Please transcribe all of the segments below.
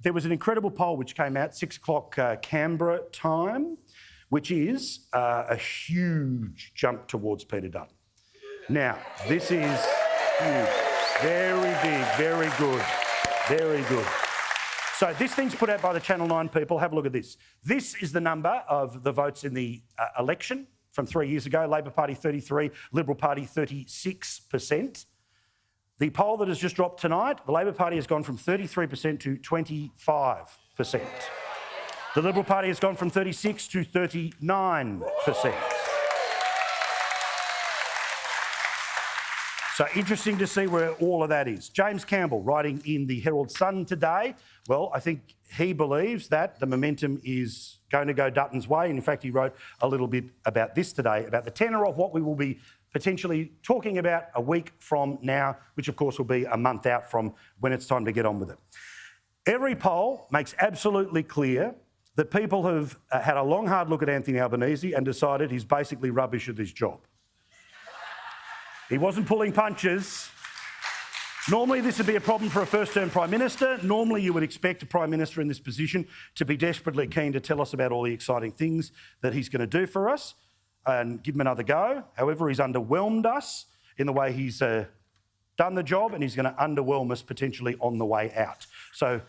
there was an incredible poll which came out 6 o'clock Canberra time, which is a huge jump towards Peter Dutton. Now, this is huge, very big, very good, very good. So this thing's put out by the Channel 9 people. Have a look at this. This is the number of the votes in the election from 3 years ago. Labor Party 33, Liberal Party 36%. The poll that has just dropped tonight, the Labor Party has gone from 33% to 25%. The Liberal Party has gone from 36 to 39%. So interesting to see where all of that is. James Campbell, writing in the Herald Sun today, well, I think he believes that the momentum is going to go Dutton's way. And in fact, he wrote a little bit about this today, about the tenor of what we will be potentially talking about a week from now, which of course will be a month out from when it's time to get on with it. Every poll makes absolutely clear that people have had a long, hard look at Anthony Albanese and decided he's basically rubbish at his job. He wasn't pulling punches. Normally this would be a problem for a first-term Prime Minister. Normally you would expect a Prime Minister in this position to be desperately keen to tell us about all the exciting things that he's going to do for us and give him another go. However, he's underwhelmed us in the way he's done the job, and he's going to underwhelm us potentially on the way out. So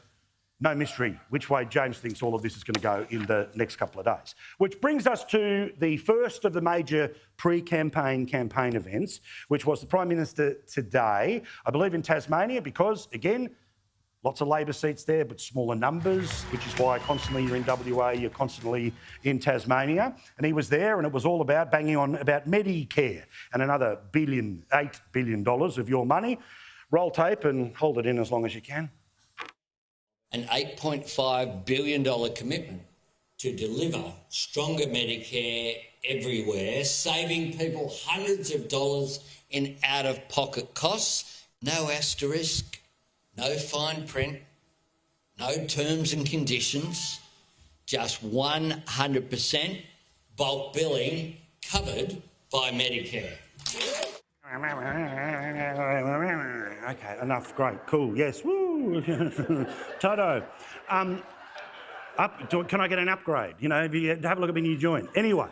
no mystery which way James thinks all of this is going to go in the next couple of days. Which brings us to the first of the major pre-campaign campaign events, which was the Prime Minister today, I believe in Tasmania, because, again, lots of Labor seats there, but smaller numbers, which is why constantly you're in WA, you're constantly in Tasmania. And he was there, and it was all about banging on about Medicare and another $8 billion of your money. Roll tape and hold it in as long as you can. An $8.5 billion commitment to deliver stronger Medicare everywhere, saving people hundreds of dollars in out-of-pocket costs. No asterisk, no fine print, no terms and conditions, just 100% bulk billing covered by Medicare. Okay, enough. Great, cool. Yes, woo. Toto. Can I get an upgrade? You know, have a look at my new joint. Anyway,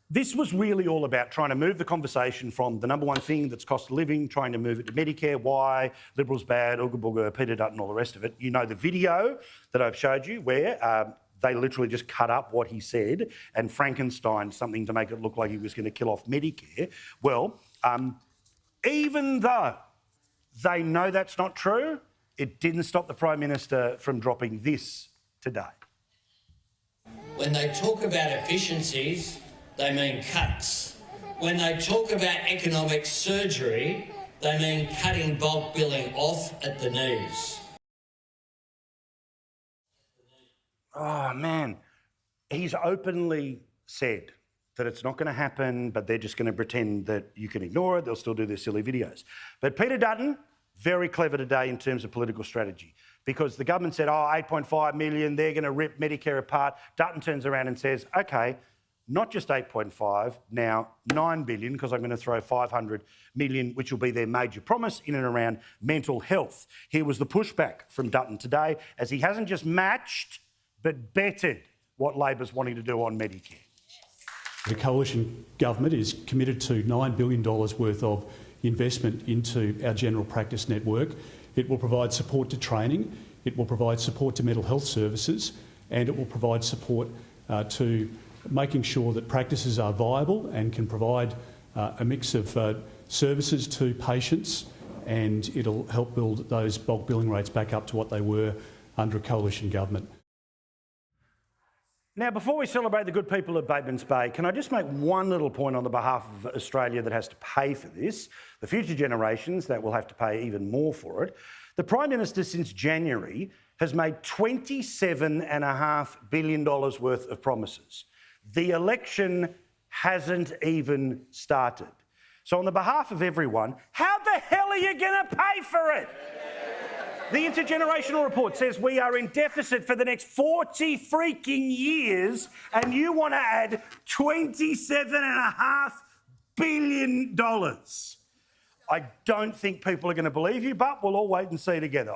this was really all about trying to move the conversation from the number one thing that's cost of living, trying to move it to Medicare, why Liberals bad, Ooga Booga, Peter Dutton, all the rest of it. You know the video that I've showed you where they literally just cut up what he said and Frankenstein something to make it look like he was going to kill off Medicare. Well, even though they know that's not true, it didn't stop the Prime Minister from dropping this today. When they talk about efficiencies, they mean cuts. When they talk about economic surgery, they mean cutting bulk billing off at the knees. Oh, man. He's openly said that it's not going to happen, but they're just going to pretend that you can ignore it. They'll still do their silly videos. But Peter Dutton, very clever today in terms of political strategy, because the government said, oh, 8.5 million, they're going to rip Medicare apart. Dutton turns around and says, OK, not just 8.5, now 9 billion, because I'm going to throw 500 million, which will be their major promise in and around mental health. Here was the pushback from Dutton today, as he hasn't just matched, but bettered what Labor's wanting to do on Medicare. The coalition government is committed to $9 billion worth of investment into our general practice network. It will provide support to training, it will provide support to mental health services, and it will provide support to making sure that practices are viable and can provide a mix of services to patients, and it'll help build those bulk billing rates back up to what they were under a coalition government. Now, before we celebrate the good people of Batemans Bay, can I just make one little point on the behalf of Australia that has to pay for this, the future generations that will have to pay even more for it. The Prime Minister, since January, has made $27.5 billion worth of promises. The election hasn't even started. So on the behalf of everyone, how the hell are you going to pay for it? The intergenerational report says we are in deficit for the next 40 freaking years, and you want to add $27.5 billion. I don't think people are going to believe you, but we'll all wait and see together.